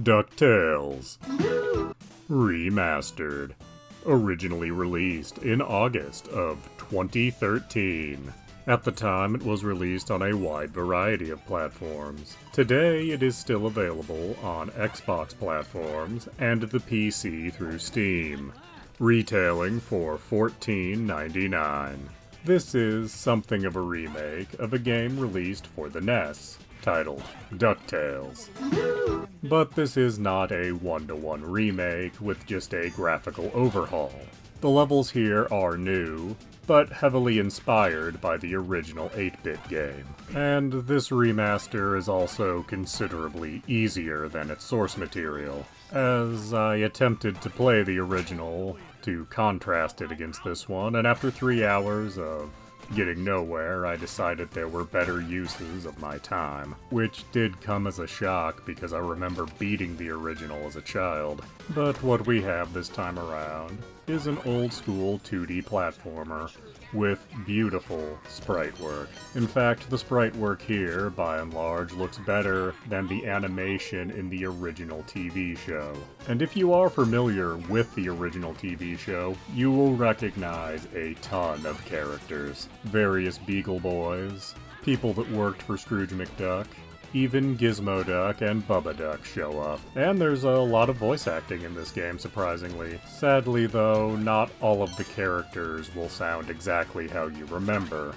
DuckTales Remastered. Originally released in August of 2013. At the time, it was released on a wide variety of platforms. Today, it is still available on Xbox platforms and the PC through Steam, retailing for $14.99. This is something of a remake of a game released for the NES, titled DuckTales. But this is not a one-to-one remake with just a graphical overhaul. The levels here are new, but heavily inspired by the original 8-bit game. And this remaster is also considerably easier than its source material, as I attempted to play the original to contrast it against this one, and after 3 hours of getting nowhere, I decided there were better uses of my time, which did come as a shock because I remember beating the original as a child. But what we have this time around is an old-school 2D platformer with beautiful sprite work. In fact, the sprite work here, by and large, looks better than the animation in the original TV show. And if you are familiar with the original TV show, you will recognize a ton of characters. Various Beagle Boys, people that worked for Scrooge McDuck, even Gizmo Duck and Bubba Duck show up. And there's a lot of voice acting in this game, surprisingly. Sadly, though, not all of the characters will sound exactly how you remember.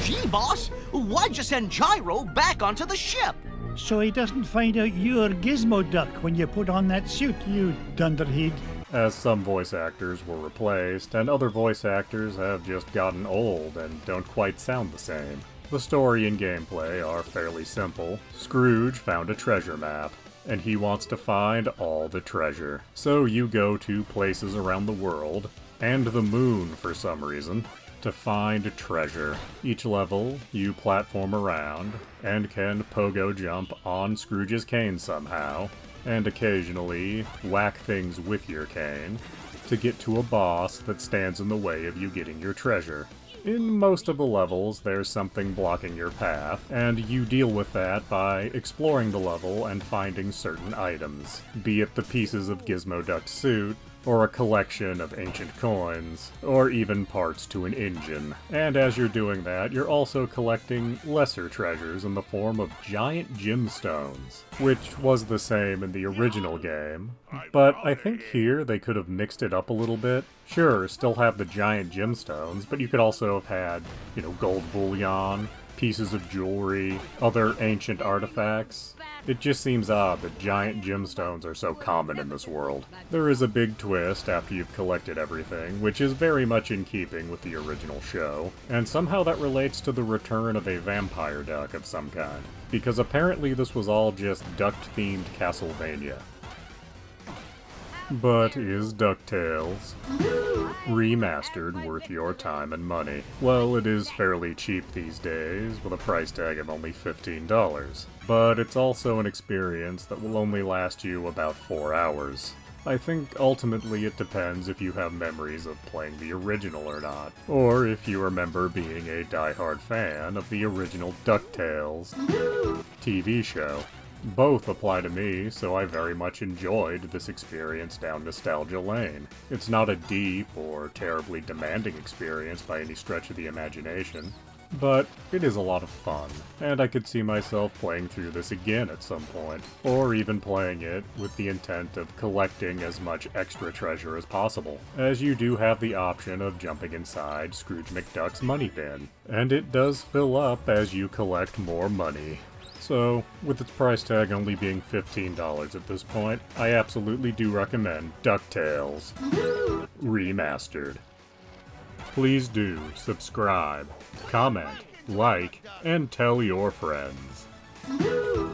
Gee, boss, why'd you send Gyro back onto the ship? So he doesn't find out you're Gizmo Duck when you put on that suit, you dunderhead. As some voice actors were replaced, and other voice actors have just gotten old and don't quite sound the same. The story and gameplay are fairly simple. Scrooge found a treasure map, and he wants to find all the treasure. So you go to places around the world, and the moon for some reason, to find treasure. Each level, you platform around, and can pogo jump on Scrooge's cane somehow, and occasionally whack things with your cane, to get to a boss that stands in the way of you getting your treasure. In most of the levels, there's something blocking your path, and you deal with that by exploring the level and finding certain items, be it the pieces of Gizmo Duck's suit, or a collection of ancient coins, or even parts to an engine. And as you're doing that, you're also collecting lesser treasures in the form of giant gemstones, which was the same in the original game, but I think here they could have mixed it up a little bit. Sure, still have the giant gemstones, but you could also have had, gold bullion, pieces of jewelry, other ancient artifacts. It just seems odd that giant gemstones are so common in this world. There is a big twist after you've collected everything, which is very much in keeping with the original show, and somehow that relates to the return of a vampire duck of some kind, because apparently this was all just duck-themed Castlevania. But is DuckTales Remastered worth your time and money? Well, it is fairly cheap these days, with a price tag of only $15. But it's also an experience that will only last you about 4 hours. I think ultimately it depends if you have memories of playing the original or not, or if you remember being a die-hard fan of the original DuckTales TV show. Both apply to me, so I very much enjoyed this experience down nostalgia lane. It's not a deep or terribly demanding experience by any stretch of the imagination, but it is a lot of fun, and I could see myself playing through this again at some point, or even playing it with the intent of collecting as much extra treasure as possible, as you do have the option of jumping inside Scrooge McDuck's money bin, and it does fill up as you collect more money. So, with its price tag only being $15 at this point, I absolutely do recommend DuckTales Remastered. Please do subscribe, comment, like, and tell your friends.